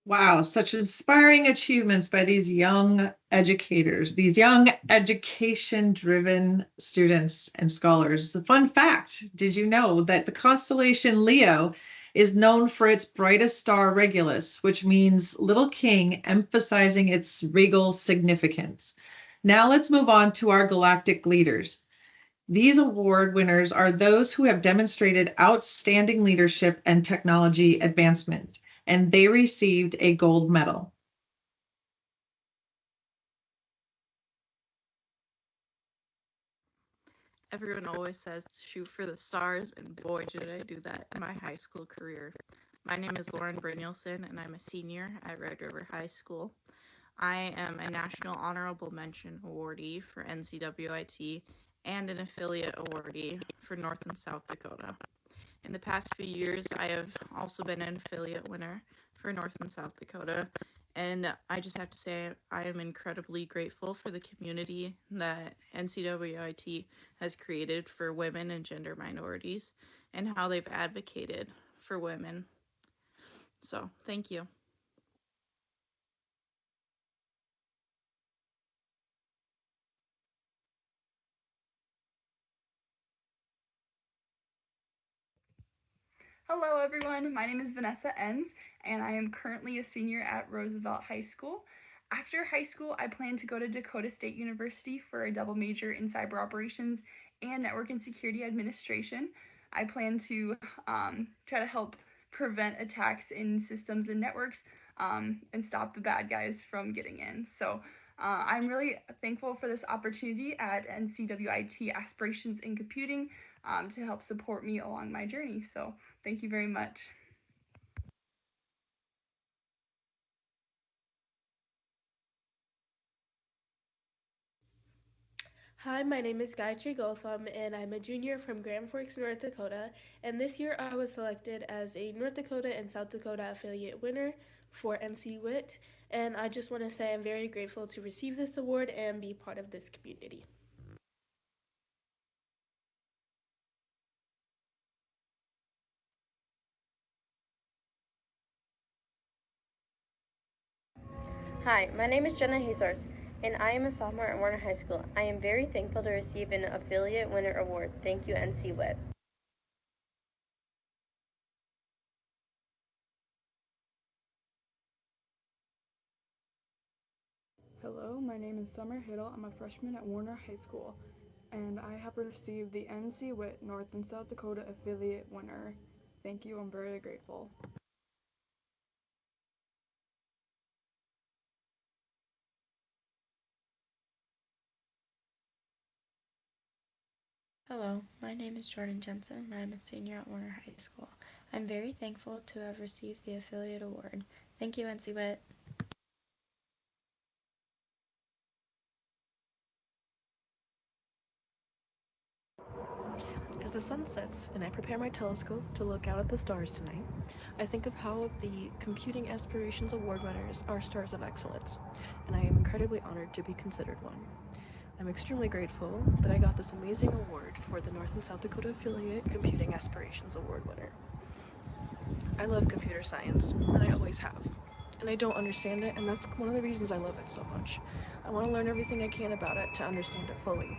Wow, such inspiring achievements by these young educators, these young education-driven students and scholars. The fun fact, did you know that the constellation Leo is known for its brightest star Regulus, which means little king, emphasizing its regal significance. Now let's move on to our galactic leaders. These award winners are those who have demonstrated outstanding leadership and technology advancement, and they received a gold medal. Everyone always says to shoot for the stars, and boy, did I do that in my high school career. My name is Lauren Brynjolfsson, and I'm a senior at Red River High School. I am a National Honorable Mention awardee for NCWIT and an affiliate awardee for North and South Dakota. In the past few years, I have also been an affiliate winner for North and South Dakota, and I just have to say I am incredibly grateful for the community that NCWIT has created for women and gender minorities and how they've advocated for women. So, thank you. Hello everyone, my name is Vanessa Enns and I am currently a senior at Roosevelt High School. After high school, I plan to go to Dakota State University for a double major in cyber operations and network and security administration. I plan to try to help prevent attacks in systems and networks and stop the bad guys from getting in. So I'm really thankful for this opportunity at NCWIT Aspirations in Computing to help support me along my journey. So thank you very much. Hi, my name is Gayatri Gotham, and I'm a junior from Grand Forks, North Dakota. And this year I was selected as a North Dakota and South Dakota affiliate winner for NCWIT. And I just want to say I'm very grateful to receive this award and be part of this community. Hi, my name is Jenna Jesus, and I am a sophomore at Warner High School. I am very thankful to receive an Affiliate Winner Award. Thank you, NCWIT. Hello, my name is Summer Hiddle. I'm a freshman at Warner High School, and I have received the NCWIT North and South Dakota Affiliate Winner. Thank you, I'm very grateful. Hello, my name is Jordan Jensen, and I'm a senior at Warner High School. I'm very thankful to have received the Affiliate Award. Thank you, NCWIT. As the sun sets and I prepare my telescope to look out at the stars tonight, I think of how the Computing Aspirations Award winners are stars of excellence, and I am incredibly honored to be considered one. I'm extremely grateful that I got this amazing award for the North and South Dakota Affiliate Computing Aspirations Award winner. I love computer science, and I always have. And I don't understand it, and that's one of the reasons I love it so much. I want to learn everything I can about it to understand it fully.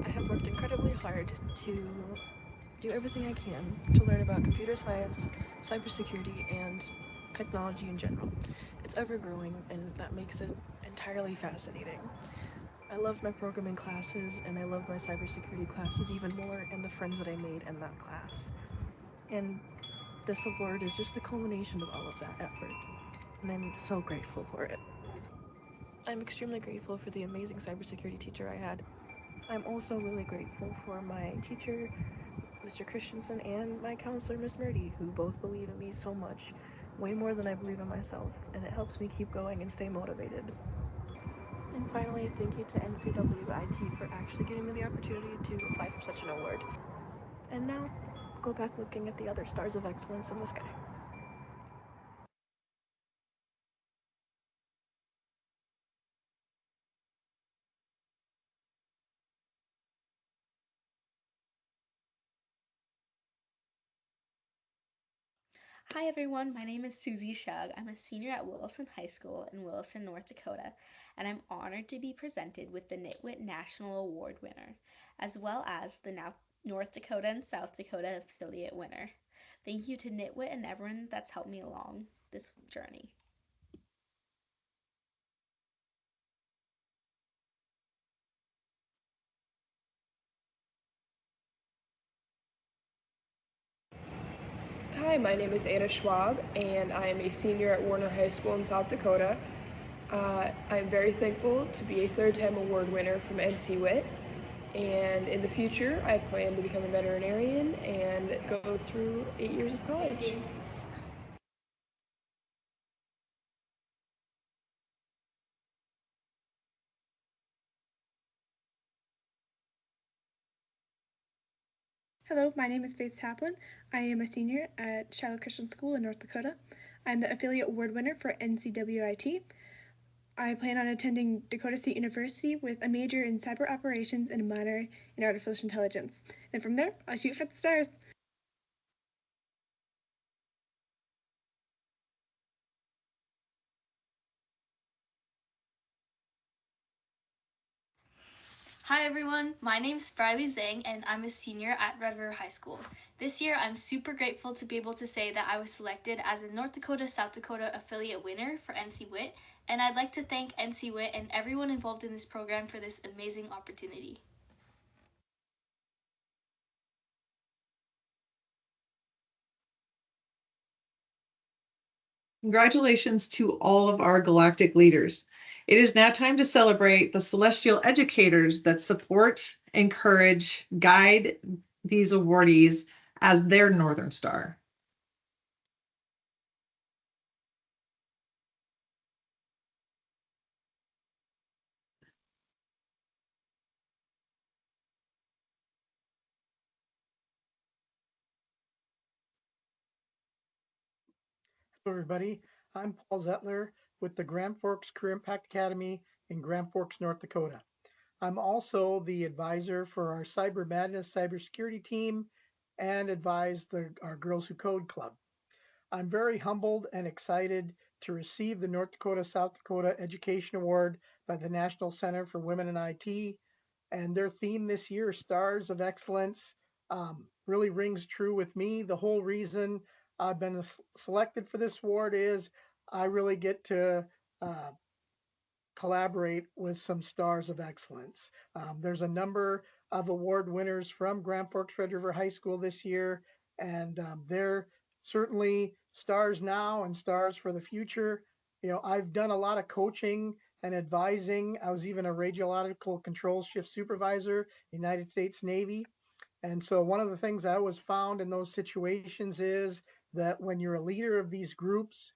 I have worked incredibly hard to do everything I can to learn about computer science, cybersecurity, and technology in general. It's ever growing, and that makes it entirely fascinating. I love my programming classes, and I love my cybersecurity classes even more, and the friends that I made in that class. And this award is just the culmination of all of that effort, and I'm so grateful for it. I'm extremely grateful for the amazing cybersecurity teacher I had. I'm also really grateful for my teacher, Mr. Christensen, and my counselor, Miss Nerdy, who both believe in me so much, way more than I believe in myself, and it helps me keep going and stay motivated. And finally, thank you to NCWIT for actually giving me the opportunity to apply for such an award. And now, go back looking at the other stars of excellence in the sky. Hi everyone, my name is Susie Shug. I'm a senior at Wilson High School in Wilson, North Dakota, and I'm honored to be presented with the NCWIT National Award winner, as well as the North Dakota and South Dakota affiliate winner. Thank you to NCWIT and everyone that's helped me along this journey. Hi, my name is Anna Schwab, and I am a senior at Warner High School in South Dakota. I'm very thankful to be a third-time award winner from NCWIT, and in the future, I plan to become a veterinarian and go through 8 years of college. Hello, my name is Faith Taplin. I am a senior at Shiloh Christian School in North Dakota. I'm the affiliate award winner for NCWIT. I plan on attending Dakota State University with a major in cyber operations and a minor in artificial intelligence. And from there, I'll shoot for the stars. Hi everyone, my name is Riley Zhang and I'm a senior at Red River High School. This year I'm super grateful to be able to say that I was selected as a North Dakota-South Dakota affiliate winner for NCWIT, and I'd like to thank NCWIT and everyone involved in this program for this amazing opportunity. Congratulations to all of our galactic leaders. It is now time to celebrate the celestial educators that support, encourage, guide these awardees as their Northern Star. Hello, everybody. I'm Paul Zettler with the Grand Forks Career Impact Academy in Grand Forks, North Dakota. I'm also the advisor for our Cyber Madness cybersecurity team and advise our Girls Who Code Club. I'm very humbled and excited to receive the North Dakota South Dakota Education Award by the National Center for Women in IT. And their theme this year, Stars of Excellence, really rings true with me. The whole reason I've been selected for this award is I really get to collaborate with some stars of excellence. There's a number of award winners from Grand Forks Red River High School this year, and they're certainly stars now and stars for the future. You know, I've done a lot of coaching and advising. I was even a radiological control shift supervisor, United States Navy. And so one of the things I always found in those situations is that when you're a leader of these groups,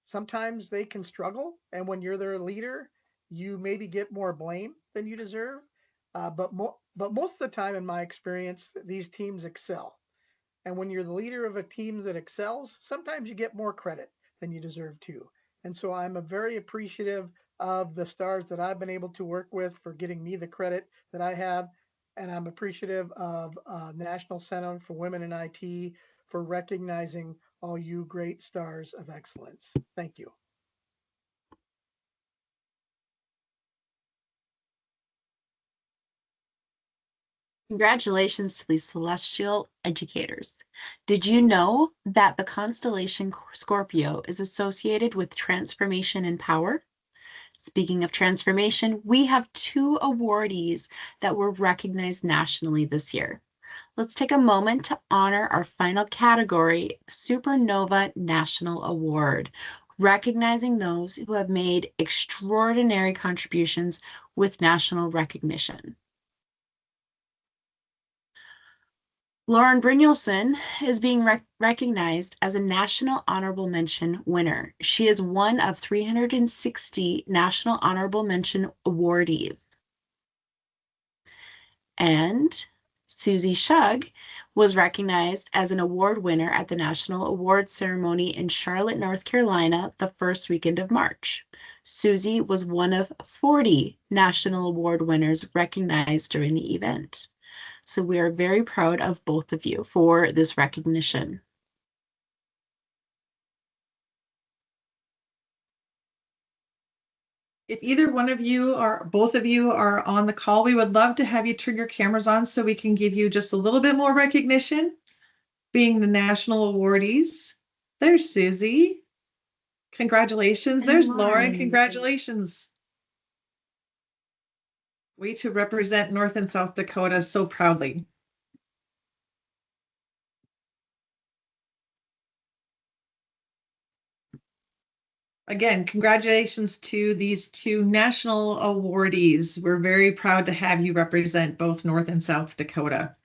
sometimes they can struggle. And when you're their leader, you maybe get more blame than you deserve. But most of the time, in my experience, these teams excel. And when you're the leader of a team that excels, sometimes you get more credit than you deserve too. And so I'm a very appreciative of the stars that I've been able to work with for getting me the credit that I have. And I'm appreciative of National Center for Women in IT for recognizing all you great stars of excellence. Thank you. Congratulations to these celestial educators. Did you know that the constellation Scorpio is associated with transformation and power? Speaking of transformation, we have 2 awardees that were recognized nationally this year. Let's take a moment to honor our final category, Supernova National Award, recognizing those who have made extraordinary contributions with national recognition. Lauren Brynjolfsson is being recognized as a National Honorable Mention winner. She is one of 360 National Honorable Mention awardees. And Susie Shug was recognized as an award winner at the National Awards Ceremony in Charlotte, North Carolina, the first weekend of March. Susie was one of 40 National Award winners recognized during the event. So we are very proud of both of you for this recognition. If either one of you or both of you are on the call, we would love to have you turn your cameras on so we can give you just a little bit more recognition, being the national awardees. There's Susie. Congratulations. There's Lauren. Congratulations. We to represent North and South Dakota so proudly. Again, congratulations to these two national awardees. We're very proud to have you represent both North and South Dakota.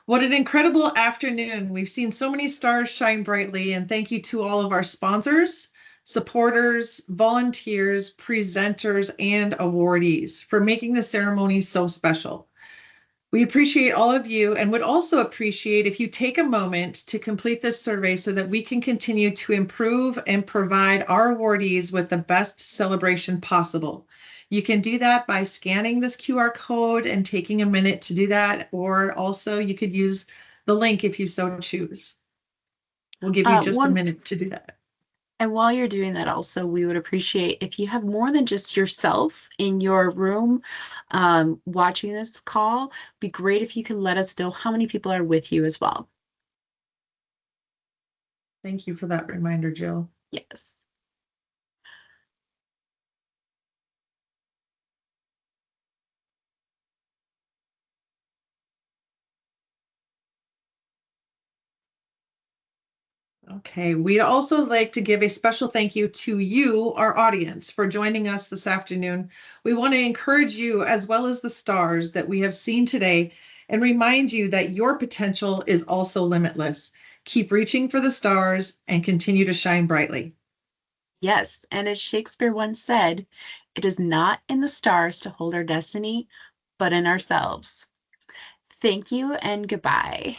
What an incredible afternoon. We've seen so many stars shine brightly, and thank you to all of our sponsors, supporters, volunteers, presenters, and awardees for making the ceremony so special. We appreciate all of you and would also appreciate if you take a moment to complete this survey so that we can continue to improve and provide our awardees with the best celebration possible. You can do that by scanning this QR code and taking a minute to do that, or also you could use the link if you so choose. We'll give you just a minute to do that. And while you're doing that also, we would appreciate if you have more than just yourself in your room watching this call, be great if you could let us know how many people are with you as well. Thank you for that reminder, Jill. Yes. Okay, we'd also like to give a special thank you to you, our audience, for joining us this afternoon. We want to encourage you, as well as the stars that we have seen today, and remind you that your potential is also limitless. Keep reaching for the stars and continue to shine brightly. Yes, and as Shakespeare once said, it is not in the stars to hold our destiny, but in ourselves. Thank you and goodbye.